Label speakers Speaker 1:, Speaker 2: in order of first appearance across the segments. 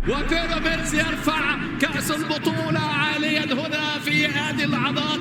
Speaker 1: وبيراميدز يرفع كأس البطولة عاليا هنا في هذه اللحظات.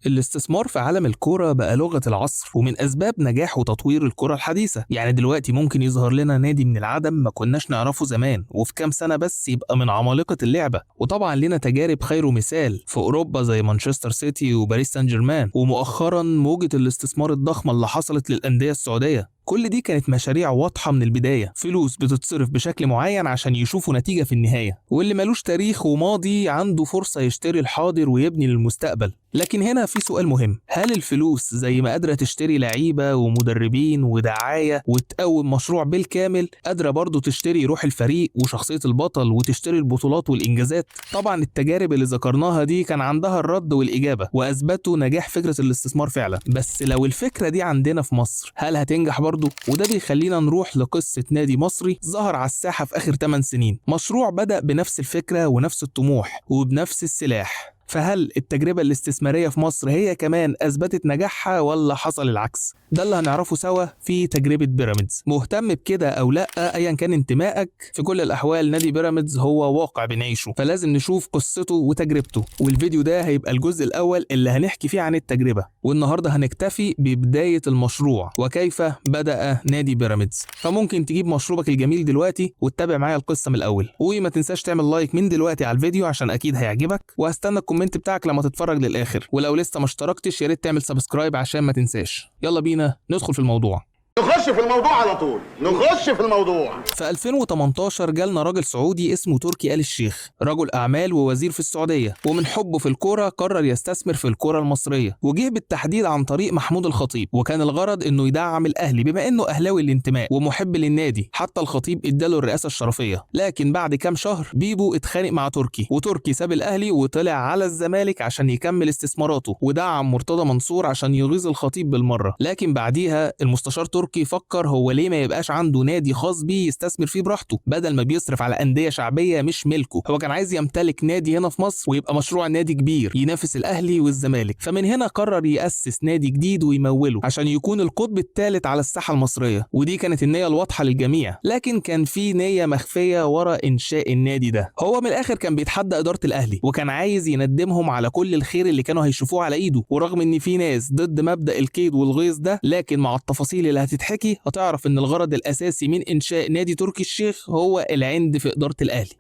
Speaker 2: الاستثمار في عالم الكرة بقى لغة العصر ومن أسباب نجاح وتطوير الكرة الحديثة. يعني دلوقتي ممكن يظهر لنا نادي من العدم ما كناش نعرفه زمان وفي كام سنة بس يبقى من عمالقة اللعبة. وطبعا لنا تجارب خير ومثال في أوروبا زي مانشستر سيتي وباريس سان جيرمان، ومؤخرا موجة الاستثمار الضخمة اللي حصلت للأندية السعودية. كل دي كانت مشاريع واضحة من البداية، فلوس بتتصرف بشكل معين عشان يشوفوا نتيجة في النهاية، واللي ملوش تاريخ وماضي عنده فرصة يشتري الحاضر ويبني للمستقبل. لكن هنا في سؤال مهم، هل الفلوس زي ما قادرة تشتري لعيبة ومدربين ودعاية وتقوم مشروع بالكامل، قادرة برضو تشتري روح الفريق وشخصية البطل وتشتري البطولات والإنجازات؟ طبعا التجارب اللي ذكرناها دي كان عندها الرد والإجابة وأثبتوا نجاح فكرة الاستثمار فعلا. بس لو الفكرة دي عندنا في مصر هل هتنجح برضو؟ وده بيخلينا نروح لقصة نادي مصري ظهر على الساحة في آخر 8 سنين، مشروع بدأ بنفس الفكرة ونفس الطموح وبنفس السلاح. فهل التجربة الاستثمارية في مصر هي كمان أثبتت نجاحها ولا حصل العكس؟ ده اللي هنعرفه سوا في تجربة بيراميدز. مهتم بكده أو لأ، أيا كان انتمائك، في كل الأحوال نادي بيراميدز هو واقع بنعيشه، فلازم نشوف قصته وتجربته. والفيديو ده هيبقى الجزء الأول اللي هنحكي فيه عن التجربة، والنهاردة هنكتفي ببداية المشروع وكيف بدأ نادي بيراميدز. فممكن تجيب مشروبك الجميل دلوقتي وتتابع معايا القصة من الأول، وما تنساش تعمل لايك من دلوقتي على الفيديو عشان أكيد هيعجبك، وهستنى الكومنت بتاعك لما تتفرج للآخر، ولو لسه ما اشتركتش يا ريت تعمل سبسكرايب عشان ما تنساش. يلا بينا ندخل في الموضوع.
Speaker 3: نخش في الموضوع على طول، نخش في الموضوع.
Speaker 2: في 2018 جالنا راجل سعودي اسمه تركي آل الشيخ، رجل أعمال ووزير في السعودية، ومن حبه في الكورة قرر يستثمر في الكورة المصرية، وجه بالتحديد عن طريق محمود الخطيب، وكان الغرض إنه يدعم الأهلي بما إنه أهلاوي الانتماء ومحب للنادي. حتى الخطيب اداله الرئاسة الشرفية، لكن بعد كام شهر بيبو اتخانق مع تركي، وتركي ساب الأهلي وطلع على الزمالك عشان يكمل استثماراته، ودعم مرتضى منصور عشان يغيظ الخطيب بالمرة. لكن بعديها المستشار تركي فكر هو ليه ما يبقاش عنده نادي خاص بيه يستثمر فيه براحته بدل ما بيصرف على أندية شعبية مش ملكه. هو كان عايز يمتلك نادي هنا في مصر ويبقى مشروع نادي كبير ينافس الأهلي والزمالك. فمن هنا قرر يأسس نادي جديد ويموله عشان يكون القطب الثالث على الساحة المصرية، ودي كانت النية الواضحة للجميع. لكن كان في نية مخفية ورا إنشاء النادي ده. هو من الآخر كان بيتحدى إدارة الأهلي وكان عايز يندمهم على كل الخير اللي كانوا هيشوفوه على إيده، ورغم إن في ناس ضد مبدأ الكيد والغيظ ده، لكن مع التفاصيل اللي هتتحكي هتعرف ان الغرض الاساسي من انشاء نادي تركي الشيخ هو العند في اداره الاهلي.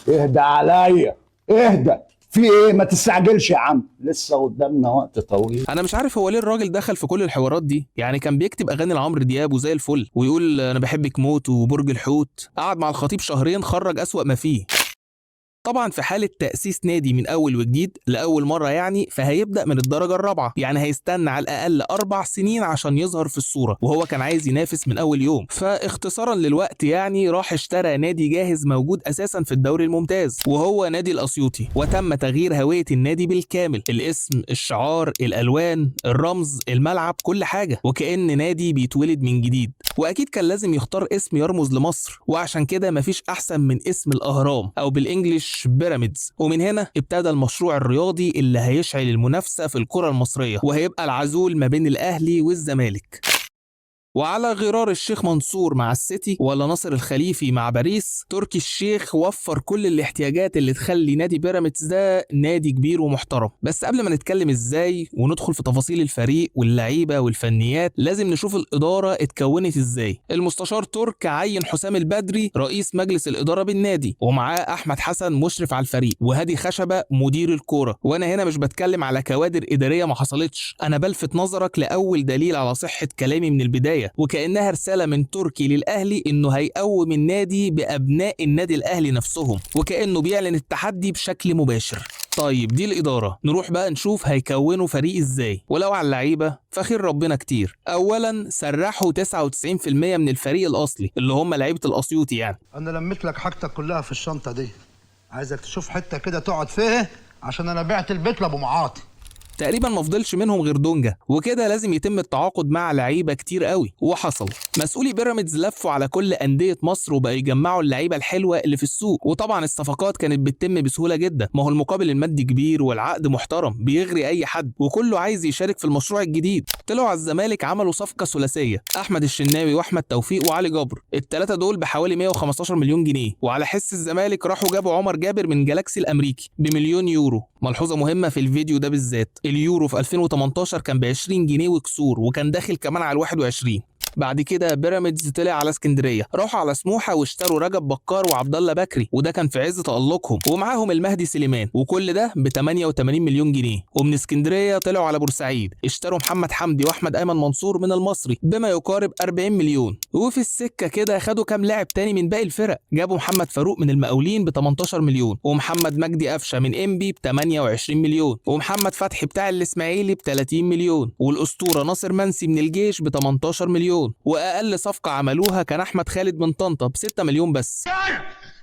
Speaker 4: اهدى عليا، اهدى، في ايه؟ ما تستعجلش يا عم، لسه قدامنا وقت طويل.
Speaker 2: انا مش عارف هو ليه الراجل دخل في كل الحوارات دي. يعني كان بيكتب اغاني لعمرو دياب وزي الفل ويقول انا بحبك موت وبرج الحوت، قعد مع الخطيب شهرين خرج اسوأ ما فيه. طبعا في حالة تأسيس نادي من أول وجديد لأول مرة يعني، فهيبدأ من الدرجة الرابعة، يعني هيستنى على الأقل 4 سنين عشان يظهر في الصورة، وهو كان عايز ينافس من أول يوم. فاختصارا للوقت يعني راح اشترى نادي جاهز موجود أساسا في الدوري الممتاز وهو نادي الأسيوطي، وتم تغيير هوية النادي بالكامل، الاسم، الشعار، الألوان، الرمز، الملعب، كل حاجة، وكأن نادي بيتولد من جديد. وأكيد كان لازم يختار اسم يرمز لمصر، وعشان كده مفيش أحسن من اسم الأهرام أو بالإنجليش بيراميدز. ومن هنا ابتدى المشروع الرياضي اللي هيشعل المنافسة في الكرة المصرية، وهيبقى العزول ما بين الأهلي والزمالك. وعلى غرار الشيخ منصور مع السيتي ولا ناصر الخليفي مع باريس، تركي الشيخ وفر كل الاحتياجات اللي تخلي نادي بيراميدز ده نادي كبير ومحترم. بس قبل ما نتكلم ازاي وندخل في تفاصيل الفريق واللعيبه والفنيات، لازم نشوف الاداره اتكونت ازاي. المستشار ترك عين حسام البدري رئيس مجلس الاداره بالنادي، ومعاه احمد حسن مشرف على الفريق، وهادي خشبه مدير الكوره. وانا هنا مش بتكلم على كوادر اداريه ما حصلتش، انا بلفت نظرك لاول دليل على صحه كلامي من البدايه، وكأنها رسالة من تركي للأهلي إنه هيقوم النادي بأبناء النادي الأهلي نفسهم، وكأنه بيعلن التحدي بشكل مباشر. طيب دي الإدارة، نروح بقى نشوف هيكونوا فريق إزاي. ولو على اللعيبة فخير ربنا كتير. أولا سرحوا 99% من الفريق الأصلي اللي هم لعيبة الأسيوطي يعني.
Speaker 5: أنا لميت لك حاجتك كلها في الشنطة دي، عايزك تشوف حتة كده تقعد فيها عشان أنا بعت البيت لأبو معاطي.
Speaker 2: تقريبا ما فضلش منهم غير دونجا، وكده لازم يتم التعاقد مع لعيبه كتير قوي، وحصل. مسؤولي بيراميدز لفوا على كل انديه مصر وبقوا يجمعوا اللعيبه الحلوه اللي في السوق، وطبعا الصفقات كانت بتتم بسهوله جدا، ما هو المقابل المادي كبير والعقد محترم بيغري اي حد، وكله عايز يشارك في المشروع الجديد. طلعوا على الزمالك عملوا صفقه ثلاثيه، احمد الشناوي واحمد توفيق وعلي جبر، الثلاثه دول بحوالي 115 مليون جنيه، وعلى حس الزمالك راحوا جابوا عمر جابر من جالاكسي الامريكي بمليون يورو. ملحوظه مهمه في الفيديو ده بالذات، اليورو في 2018 كان ب 20 جنيه وكسور، وكان داخل كمان على ال 21. بعد كده بيراميدز طلع على اسكندريه، راحوا على سموحه واشتروا رجب بكار وعبد الله بكري، وده كان في عز تألقهم، ومعاهم المهدي سليمان، وكل ده ب 88 مليون جنيه. ومن اسكندريه طلعوا على بورسعيد، اشتروا محمد حمدي واحمد ايمن منصور من المصري بما يقارب 40 مليون. وفي السكه كده خدوا كام لاعب تاني من باقي الفرق، جابوا محمد فاروق من المقاولين ب 18 مليون، ومحمد مجدي قفشه من انبي ب 28 مليون، ومحمد فتحي بتاع الاسماعيلي ب 30 مليون، والاسطوره ناصر منسي من الجيش ب 18 مليون. واقل صفقه عملوها كان احمد خالد من طنطا ب 6 مليون بس.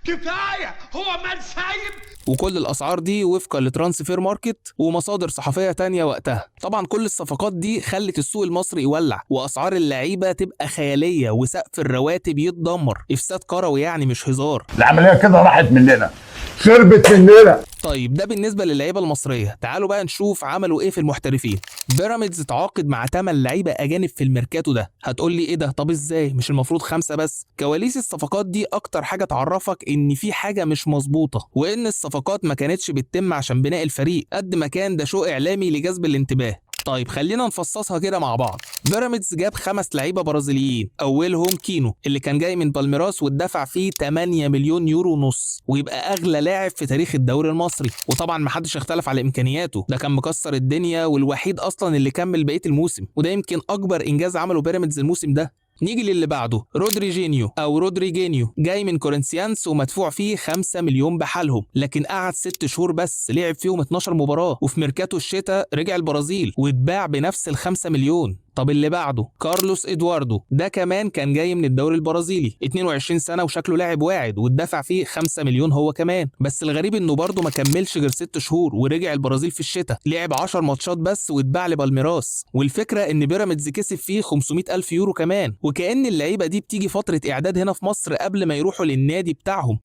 Speaker 1: كفايه هو من سايب.
Speaker 2: وكل الاسعار دي وفقا لترانسفير ماركت ومصادر صحفيه تانية وقتها. طبعا كل الصفقات دي خلت السوق المصري يولع، واسعار اللعيبه تبقى خياليه، وسقف الرواتب يتدمر، افساد كروي يعني مش هزار.
Speaker 4: العمليه كده راحت مننا، خربت مننا.
Speaker 2: طيب ده بالنسبه للعيبه المصريه، تعالوا بقى نشوف عملوا ايه في المحترفين. بيراميدز تعاقد مع 8 لعيبه اجانب في الميركاتو ده. هتقول لي ايه ده؟ طب ازاي؟ مش المفروض 5 بس؟ كواليس الصفقات دي اكتر حاجه تعرفك ان في حاجه مش مظبوطه، وان الصفقات ما كانتش بتتم عشان بناء الفريق قد ما كان ده شو اعلامي لجذب الانتباه. طيب خلينا نفصصها كده مع بعض. بيراميدز جاب 5 لعيبه برازيليين، اولهم كينو اللي كان جاي من بالميراس واتدفع فيه 8 مليون يورو ونص، ويبقى اغلى لاعب في تاريخ الدوري المصري، وطبعا محدش اختلف على امكانياته، ده كان مكسر الدنيا والوحيد اصلا اللي كمل بقيه الموسم، وده يمكن اكبر انجاز عمله بيراميدز الموسم ده. نيجي للي بعده، رودريجينيو او رودريجينيو، جاي من كورنثيانس ومدفوع فيه 5 مليون بحالهم، لكن قعد 6 شهور بس، لعب فيهم 12 مباراة، وفي ميركاتو الشتاء رجع البرازيل واتباع بنفس ال5 مليون. طب اللي بعده كارلوس ادواردو، ده كمان كان جاي من الدوري البرازيلي، 22 سنه وشكله لاعب واعد، واتدفع فيه 5 مليون هو كمان، بس الغريب انه برضه ما كملش غير 6 شهور ورجع البرازيل في الشتاء، لعب 10 ماتشات بس واتباع لبالميراس، والفكره ان بيراميدز كسب فيه 500 الف يورو كمان، وكأن اللعيبه دي بتيجي فتره اعداد هنا في مصر قبل ما يروحوا للنادي بتاعهم.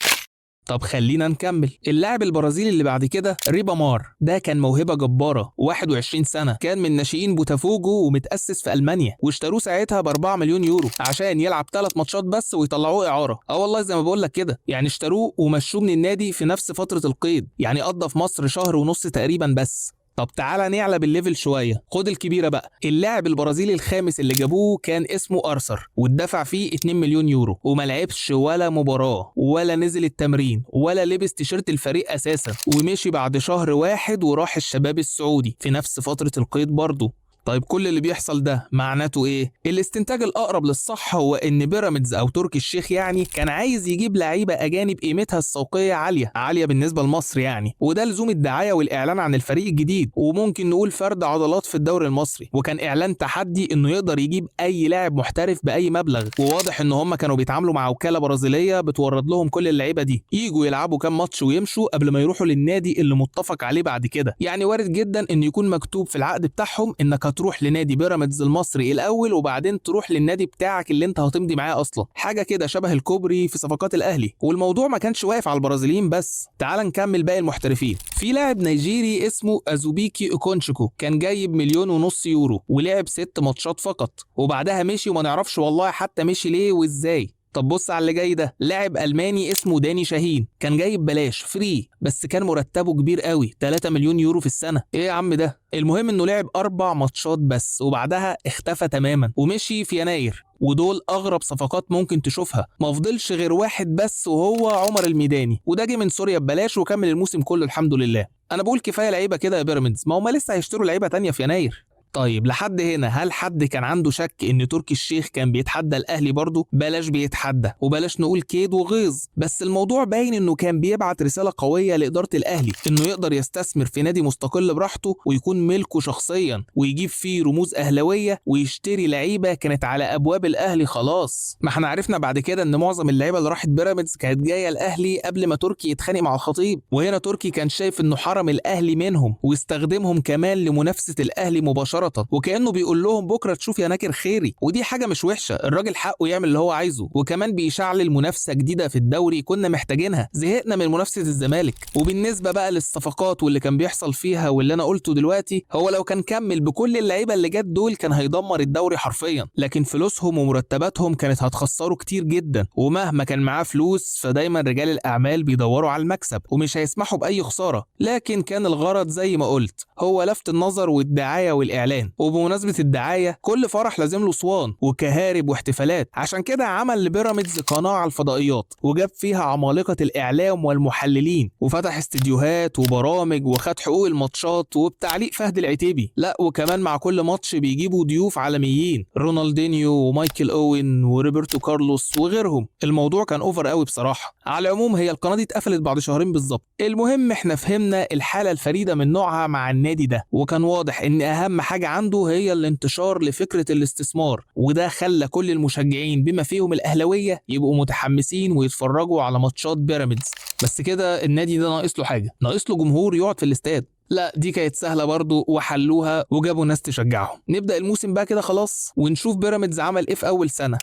Speaker 2: طب خلينا نكمل. اللاعب البرازيلي اللي بعد كده ريبامار، ده كان موهبه جباره، 21 سنه، كان من ناشئين بوتافوجو ومتاسس في المانيا، واشتروه ساعتها ب 4 مليون يورو عشان يلعب 3 ماتشات بس ويطلعوه اعاره. والله زي ما بقول لك كده، يعني اشتروه ومشوه من النادي في نفس فتره القيد، يعني قضى في مصر شهر ونص تقريبا بس. طب تعالى نعلى بالليفل شويه، خد الكبيره بقى. اللاعب البرازيلي الخامس اللي جابوه كان اسمه ارثر، واتدفع فيه 2 مليون يورو، وما لعبش ولا مباراه ولا نزل التمرين ولا لبس تيشيرت الفريق اساسا، ومشي بعد شهر واحد وراح الشباب السعودي في نفس فتره القيد برضه. طيب كل اللي بيحصل ده معناته ايه؟ الاستنتاج الاقرب للصح هو ان بيراميدز او تركي الشيخ يعني كان عايز يجيب لعيبه اجانب قيمتها السوقيه عاليه بالنسبه لمصر يعني، وده لزوم الدعايه والاعلان عن الفريق الجديد، وممكن نقول فرد عضلات في الدوري المصري، وكان اعلان تحدي انه يقدر يجيب اي لاعب محترف باي مبلغ، وواضح ان هم كانوا بيتعاملوا مع وكاله برازيليه بتورد لهم كل اللعيبه دي، يجوا يلعبوا كام ماتش ويمشوا قبل ما يروحوا للنادي اللي متفق عليه بعد كده. يعني وارد جدا ان يكون مكتوب في العقد بتاعهم انك هتروح لنادي بيراميدز المصري الاول وبعدين تروح للنادي بتاعك اللي انت هتمضي معاه اصلا، حاجه كده شبه الكوبري في صفقات الاهلي. والموضوع ما كانش واقف على البرازيليين بس، تعال نكمل باقي المحترفين. في لاعب نيجيري اسمه ازوبيكي اوكونشكو، كان جايب 1.5 مليون يورو ولعب 6 ماتشات فقط، وبعدها مشي وما نعرفش والله حتى مشي ليه وازاي. طب بص على اللي جاي ده، لاعب الماني اسمه داني شاهين، كان جايب بلاش فري، بس كان مرتبه كبير قوي، 3 مليون يورو في السنه. ايه يا عم ده؟ المهم انه لعب 4 ماتشات بس وبعدها اختفى تماما ومشي في يناير، ودول اغرب صفقات ممكن تشوفها. ما فضلش غير واحد بس وهو عمر الميداني، وده جه من سوريا ببلاش وكمل الموسم كله الحمد لله. انا بقول كفايه لعيبه كده يا بيراميدز، ما هم لسه هيشتروا لعيبه تانية في يناير. طيب لحد هنا هل حد كان عنده شك ان تركي الشيخ كان بيتحدى الاهلي برضه؟ بلاش بيتحدى وبلاش نقول كيد وغيظ، بس الموضوع باين انه كان بيبعت رساله قويه لاداره الاهلي انه يقدر يستثمر في نادي مستقل براحته ويكون ملكه شخصيا ويجيب فيه رموز اهلاويه ويشتري لعيبه كانت على ابواب الاهلي خلاص. ما احنا عرفنا بعد كده ان معظم اللعيبه اللي راحت بيراميدز كانت جايه الاهلي قبل ما تركي يتخانق مع الخطيب، وهنا تركي كان شايف انه حرم الاهلي منهم ويستخدمهم كمان لمنافسه الاهلي مباشره، وكانه بيقول لهم بكره تشوف يا ناكر خيري. ودي حاجه مش وحشه، الراجل حقه يعمل اللي هو عايزه، وكمان بيشعل منافسه جديده في الدوري كنا محتاجينها، زهقنا من منافسه الزمالك. وبالنسبه بقى للصفقات واللي كان بيحصل فيها واللي انا قلته دلوقتي، هو لو كان كمل بكل اللعيبه اللي جت دول كان هيدمر الدوري حرفيا، لكن فلوسهم ومرتباتهم كانت هتخسره كتير جدا، ومهما كان معاه فلوس فدايما رجال الاعمال بيدوروا على المكسب ومش هيسمحوا باي خساره. لكن كان الغرض زي ما قلت هو لفت النظر والدعايه والاعلان. وبمناسبه الدعايه كل فرح لازم له اسوان وكهارب واحتفالات، عشان كده عمل لبيراميدز قناه على الفضائيات وجاب فيها عمالقه الاعلام والمحللين وفتح استديوهات وبرامج وخد حقوق الماتشات وبتعليق فهد العتيبي. لا وكمان مع كل ماتش بيجيبوا ضيوف عالميين، رونالدينيو ومايكل اوين وروبرتو كارلوس وغيرهم. الموضوع كان اوفر قوي بصراحه. على العموم هي القناه دي اتقفلت بعد شهرين بالظبط. المهم احنا فهمنا الحاله الفريده من نوعها مع النادي ده، وكان واضح ان اهم حاجه عنده هي الانتشار لفكره الاستثمار، وده خلى كل المشجعين بما فيهم الاهلاويه يبقوا متحمسين ويتفرجوا على ماتشات بيراميدز. بس كده النادي ده ناقص له حاجه، ناقص له جمهور يقعد في الاستاد. لا دي كانت سهله برضو وحلوها وجابوا ناس تشجعهم. نبدا الموسم بقى كده خلاص ونشوف بيراميدز عمل ايه في اول سنه.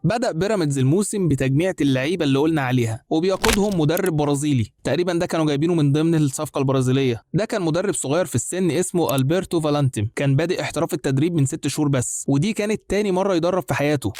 Speaker 2: بدأ بيراميدز الموسم بتجميعة اللعيبة اللي قلنا عليها، وبيقودهم مدرب برازيلي، تقريبا ده كانوا جايبينه من ضمن الصفقة البرازيلية. ده كان مدرب صغير في السن اسمه ألبرتو فالانتيم، كان بادئ احتراف التدريب من 6 شهور بس، ودي كانت تاني مرة يدرب في حياته.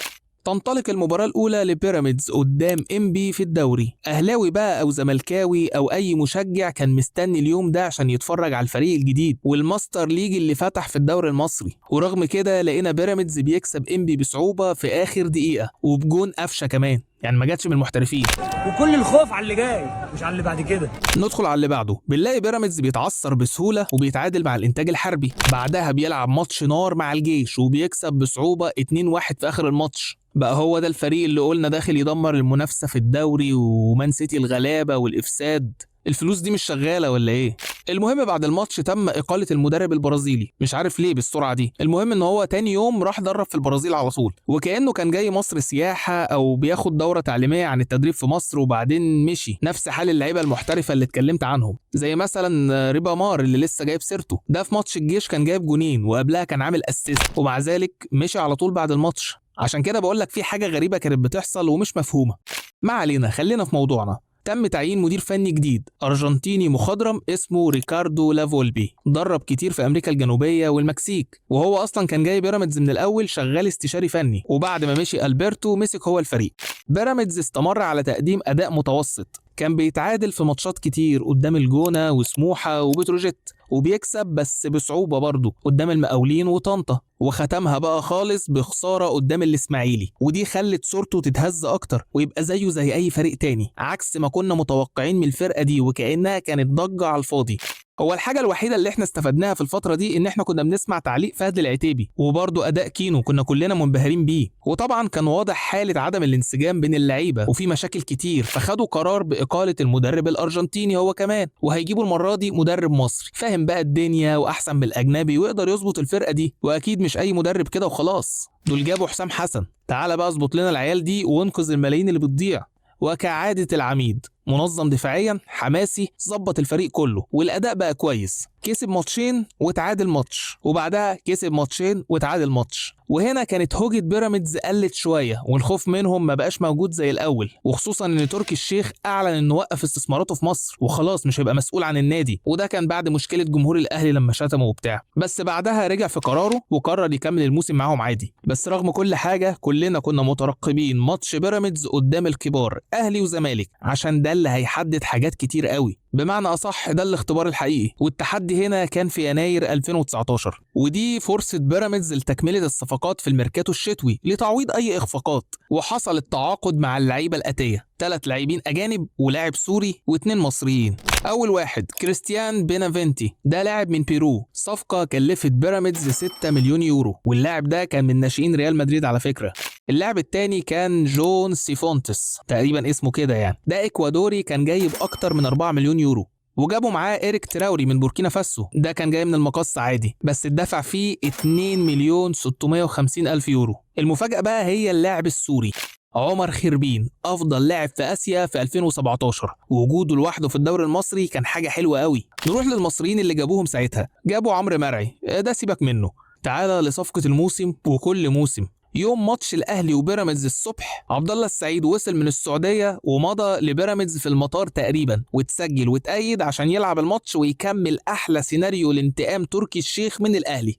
Speaker 2: تنطلق المباراة الأولى لبيراميدز قدام إنبي في الدوري. أهلاوي بقى أو زملكاوي أو أي مشجع كان مستني اليوم ده عشان يتفرج على الفريق الجديد والماستر ليج اللي فتح في الدوري المصري. ورغم كده لقينا بيراميدز بيكسب إنبي بصعوبة في آخر دقيقة وبجون قفشة كمان، يعني ما جاتش من المحترفين.
Speaker 6: وكل الخوف على اللي جاي مش على اللي بعد كده.
Speaker 2: ندخل على اللي بعده، بنلاقي بيراميدز بيتعثر بسهوله وبيتعادل مع الانتاج الحربي، بعدها بيلعب ماتش نار مع الجيش وبيكسب بصعوبه 2-1 في اخر الماتش. بقى هو ده الفريق اللي قلنا داخل يدمر المنافسه في الدوري ومان سيتي الغلابه والافساد. الفلوس دي مش شغاله ولا ايه؟ المهم بعد الماتش تم اقاله المدرب البرازيلي، مش عارف ليه بالسرعه دي. المهم ان هو تاني يوم راح درب في البرازيل على طول، وكانه كان جاي مصر سياحه او بياخد دوره تعليميه عن التدريب في مصر وبعدين مشي. نفس حال اللعيبه المحترفه اللي اتكلمت عنهم، زي مثلا ريبا مار اللي لسه جايب سيرته، ده في ماتش الجيش كان جايب جونين وقبلها كان عامل اسيست، ومع ذلك مشي على طول بعد الماتش. عشان كده بقول لك في حاجه غريبه كانت بتحصل ومش مفهومه. ما علينا، خلينا في موضوعنا. تم تعيين مدير فني جديد أرجنتيني مخضرم اسمه ريكاردو لافولبي، درب كتير في أمريكا الجنوبية والمكسيك، وهو أصلا كان جاي بيراميدز من الأول شغال استشاري فني، وبعد ما مشي ألبرتو مسك هو الفريق. بيراميدز استمر على تقديم أداء متوسط، كان بيتعادل في ماتشات كتير قدام الجونة وسموحة وبتروجيت، وبيكسب بس بصعوبة برضه قدام المقاولين وطنطا، وختمها بقى خالص بخسارة قدام الإسماعيلي، ودي خلت صورته تتهز أكتر ويبقى زيه زي أي فريق تاني، عكس ما كنا متوقعين من الفرقة دي وكأنها كانت ضجة على الفاضي. هو الحاجة الوحيدة اللي احنا استفدناها في الفترة دي ان احنا كنا بنسمع تعليق فهد العتيبي وبرضه اداء كينو كنا كلنا منبهرين بيه، وطبعا كان واضح حالة عدم الانسجام بين اللعيبة وفي مشاكل كتير، فخدوا قرار بإقالة المدرب الأرجنتيني هو كمان، وهيجيبوا المرة دي مدرب مصري فاهم بقى الدنيا واحسن من الأجنبي ويقدر يظبط الفرقة دي، واكيد مش اي مدرب كده وخلاص. دول جابوا حسام حسن، تعالى بقى اظبط لنا العيال دي وانقذ الملايين اللي بتضيع. وكعادة العميد منظم دفاعيا حماسي، ظبط الفريق كله والاداء بقى كويس، كسب ماتشين وتعادل ماتش وبعدها كسب ماتشين وتعادل ماتش. وهنا كانت هوجة بيراميدز قلت شويه والخوف منهم ما بقاش موجود زي الاول، وخصوصا ان تركي الشيخ اعلن انه وقف استثماراته في مصر وخلاص مش هيبقى مسؤول عن النادي، وده كان بعد مشكله جمهور الاهلي لما شتمه وبتاع، بس بعدها رجع في قراره وقرر يكمل الموسم معاهم عادي. بس رغم كل حاجه كلنا كنا مترقبين ماتش بيراميدز قدام الكبار اهلي وزمالك، عشان ده اللي هيحدد حاجات كتير قوي، بمعنى أصح ده الاختبار الحقيقي. والتحدي هنا كان في يناير 2019، ودي فرصة بيراميدز لتكملة الصفقات في الميركاتو الشتوي لتعويض أي إخفاقات. وحصل التعاقد مع اللعيبة الآتية: 3 لاعبين أجانب ولاعب سوري و2 مصريين. أول واحد كريستيان بينافنتي، ده لاعب من بيرو، صفقة كلفت بيراميدز 6 مليون يورو، واللاعب ده كان من ناشئين ريال مدريد على فكرة. اللاعب التاني كان جون سيفونتس، تقريبا اسمه كده يعني، ده إكوادوري كان جايب أكتر من 4 مليون يورو. وجابوا معاه إيريك تراوري من بوركينا فاسو، ده كان جاي من المقص عادي بس اتدفع فيه 2 مليون 650 ألف يورو. المفاجأة بقى هي اللاعب السوري عمر خربين، افضل لاعب في اسيا في 2017، ووجوده لوحده في الدوري المصري كان حاجه حلوه قوي. نروح للمصريين اللي جابوهم ساعتها. جابوا عمرو مرعي، ده سيبك منه. تعالى لصفقه الموسم وكل موسم. يوم ماتش الاهلي وبيراميدز الصبح، عبد الله السعيد وصل من السعوديه ومضى لبيراميدز في المطار تقريبا، واتسجل واتأيد عشان يلعب الماتش ويكمل احلى سيناريو لانتقام تركي الشيخ من الاهلي.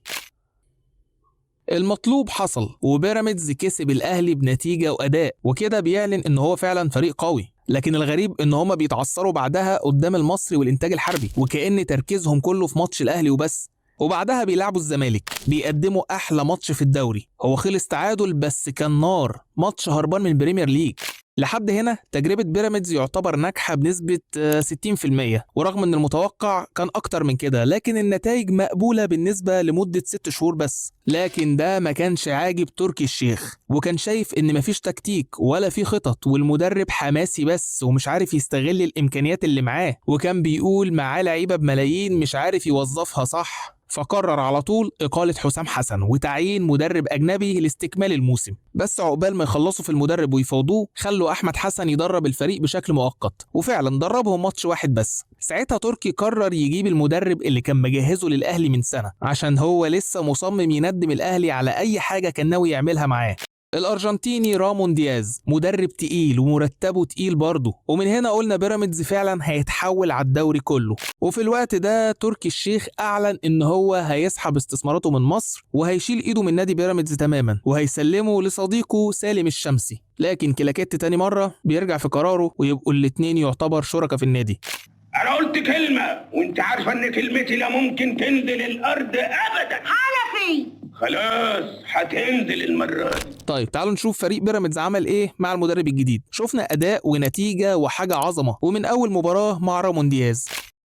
Speaker 2: المطلوب حصل، وبيراميدز كسب الاهلي بنتيجه واداء، وكده بيعلن ان هو فعلا فريق قوي. لكن الغريب ان هما بيتعثروا بعدها قدام المصري والانتاج الحربي، وكأن تركيزهم كله في ماتش الاهلي وبس. وبعدها بيلعبوا الزمالك، بيقدموا احلى ماتش في الدوري، هو خلص تعادل بس كان نار، ماتش هربان من البريمير ليج. لحد هنا تجربة بيراميدز يعتبر ناجحة بنسبة 60%، ورغم ان المتوقع كان اكتر من كده، لكن النتائج مقبولة بالنسبة لمدة 6 شهور بس. لكن ده ما كانش عاجب تركي الشيخ، وكان شايف ان مفيش تكتيك ولا في خطط، والمدرب حماسي بس ومش عارف يستغل الامكانيات اللي معاه، وكان بيقول معاه لعيبة بملايين مش عارف يوظفها صح. فقرر على طول إقالة حسام حسن وتعيين مدرب أجنبي لاستكمال الموسم. بس عقبال ما يخلصوا في المدرب ويفاوضوه، خلوا أحمد حسن يدرب الفريق بشكل مؤقت، وفعلا دربهم ماتش واحد بس. ساعتها تركي قرر يجيب المدرب اللي كان مجهزه للأهلي من سنة، عشان هو لسه مصمم يندم الأهلي على أي حاجة كان ناوي يعملها معاه. الأرجنتيني رامون دياز، مدرب تقيل ومرتبه تقيل برضه، ومن هنا قلنا بيراميدز فعلا هيتحول على الدوري كله. وفي الوقت ده تركي الشيخ أعلن إن هو هيسحب استثماراته من مصر، وهيشيل إيده من نادي بيراميدز تماما، وهيسلمه لصديقه سالم الشمسي. لكن كلاكيت تاني مرة بيرجع في قراره، ويبقوا الاتنين يعتبر شركة في النادي.
Speaker 7: أنا قلت كلمة وأنت عارفة إن كلمتي لا ممكن تنزل الأرض أبدا.
Speaker 8: حنفي
Speaker 7: خلاص هتنزل المرة دي.
Speaker 2: طيب تعالوا نشوف فريق بيراميدز عمل ايه مع المدرب الجديد. شفنا اداء ونتيجه وحاجه عظمه، ومن اول مباراه مع رامون دياز،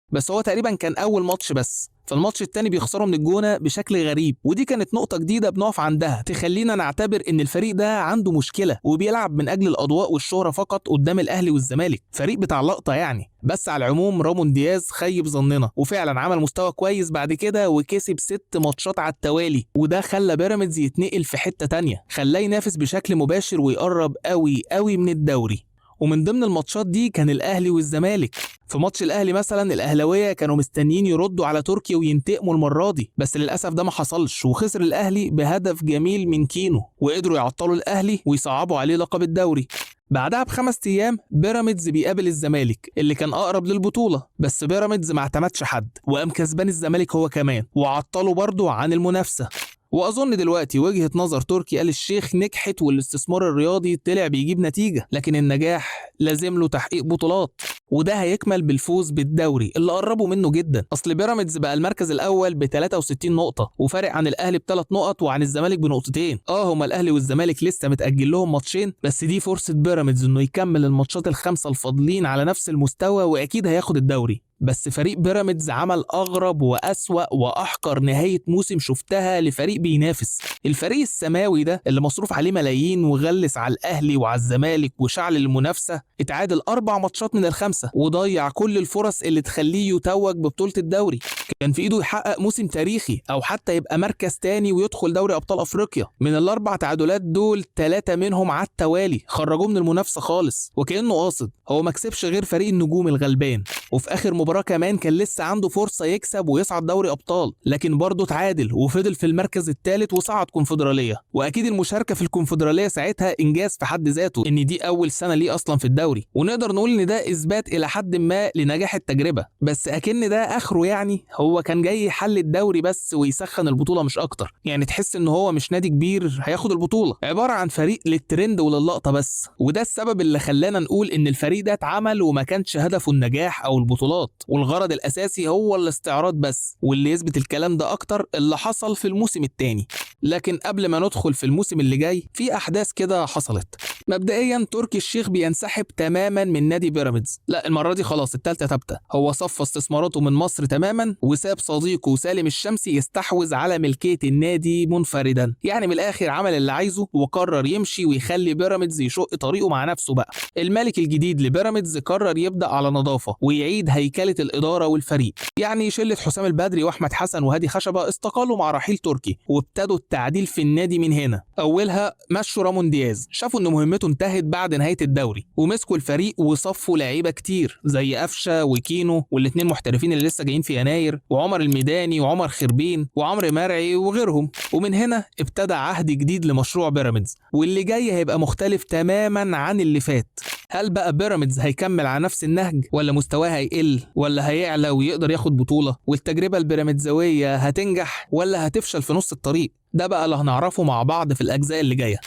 Speaker 2: بس هو تقريبا كان اول ماتش بس. فالماتش التاني بيخسروا من الجونة بشكل غريب، ودي كانت نقطة جديدة بنقف عندها تخلينا نعتبر ان الفريق ده عنده مشكلة وبيلعب من اجل الاضواء والشهرة فقط قدام الاهلي والزمالك، فريق بتاع لقطة يعني. بس على العموم رامون دياز خيب ظننا، وفعلا عمل مستوى كويس بعد كده، وكسب 6 ماتشات على التوالي، وده خلى بيراميدز يتنقل في حتة تانية، خلاه ينافس بشكل مباشر ويقرب قوي قوي من الدوري. ومن ضمن الماتشات دي كان الاهلي والزمالك. في ماتش الاهلي مثلا الاهلاويه كانوا مستنيين يردوا على تركيا وينتقموا المره دي، بس للاسف ده ما حصلش، وخسر الاهلي بهدف جميل من كينو، وقدروا يعطلوا الاهلي ويصعبوا عليه لقب الدوري. بعدها ب5 ايام بيراميدز بيقابل الزمالك اللي كان اقرب للبطوله، بس بيراميدز ما اعتمدش حد، وقام كسبان الزمالك هو كمان، وعطلوا برضه عن المنافسه. واظن دلوقتي وجهة نظر تركي آل الشيخ نجحت، والاستثمار الرياضي طلع بيجيب نتيجة، لكن النجاح لازم له تحقيق بطولات، وده هيكمل بالفوز بالدوري اللي قربوا منه جدا. اصل بيراميدز بقى المركز الاول ب 63 نقطة، وفارق عن الاهلي ب3 نقط وعن الزمالك بنقطتين. هما الاهلي والزمالك لسه متأجل لهم ماتشين، بس دي فرصة بيراميدز انه يكمل الماتشات ال5 الفاضلين على نفس المستوى، واكيد هياخد الدوري. بس فريق بيراميدز عمل أغرب وأسوأ وأحقر نهاية موسم شفتها لفريق بينافس. الفريق السماوي ده اللي مصروف عليه ملايين وغلس على الأهلي وعلى الزمالك وشعل المنافسة، اتعادل 4 ماتشات من ال5، وضيع كل الفرص اللي تخليه يتوج ببطولة الدوري. كان في إيده يحقق موسم تاريخي، أو حتى يبقى مركز تاني ويدخل دوري أبطال أفريقيا. من ال4 تعادلات دول 3 منهم على التوالي، خرجوه من المنافسة خالص، وكأنه قاصد. هو ما كسبش غير فريق النجوم الغلبان. وفي اخر مباراه كمان كان لسه عنده فرصه يكسب ويصعد دوري ابطال، لكن برضه اتعادل وفضل في المركز الثالث وصعد كونفدراليه. واكيد المشاركه في الكونفدراليه ساعتها انجاز في حد ذاته، ان دي اول سنه ليه اصلا في الدوري، ونقدر نقول ان ده اثبات الى حد ما لنجاح التجربه. بس اكن ده اخره، يعني هو كان جاي يحل الدوري بس ويسخن البطوله مش اكتر. يعني تحس ان هو مش نادي كبير هياخد البطوله، عباره عن فريق للترند وللقطه بس. وده السبب اللي خلانا نقول ان الفريق ده اتعمل وما كانش هدفه النجاح او البطولات، والغرض الاساسي هو الاستعراض بس. واللي يثبت الكلام ده اكتر اللي حصل في الموسم الثاني. لكن قبل ما ندخل في الموسم اللي جاي، في احداث كده حصلت. مبدئيا تركي الشيخ بينسحب تماما من نادي بيراميدز. لا، المره دي خلاص التالتة ثابته. هو صفى استثماراته من مصر تماما وساب صديقه سالم الشمسي يستحوذ على ملكيه النادي منفردا. يعني من الاخر عمل اللي عايزه وقرر يمشي ويخلي بيراميدز يشق طريقه مع نفسه بقى. المالك الجديد لبيراميدز قرر يبدا على نظافه ويعيد هيكله الاداره والفريق. يعني شله حسام البدري واحمد حسن وهادي خشبه استقالوا مع رحيل تركي، وابتدوا التعديل في النادي من هنا. اولها مشوا رامون دياز، شافوا ان مهمته انتهت بعد نهايه الدوري، ومسكوا الفريق وصفوا لعيبه كتير زي قفشه وكينو والاثنين محترفين اللي لسه جايين في يناير، وعمر الميداني وعمر خربين وعمرو مرعي وغيرهم. ومن هنا ابتدى عهد جديد لمشروع بيراميدز، واللي جاي هيبقى مختلف تماما عن اللي فات. هل بقى بيراميدز هيكمل على نفس النهج، ولا مستواه هيقل، ولا هيعلى ويقدر ياخد بطوله، والتجربه البيراميدزاويه هتنجح ولا هتفشل في نص الطريق؟ ده بقى اللي هنعرفه مع بعض في الاجزاء اللي جايه.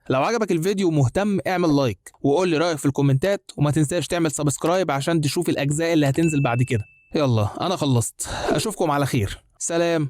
Speaker 2: لو عجبك الفيديو ومهتم اعمل لايك وقول لي رايك في الكومنتات، وما تنساش تعمل سبسكرايب عشان تشوف الاجزاء اللي هتنزل بعد كده. يلا انا خلصت، اشوفكم على خير، سلام.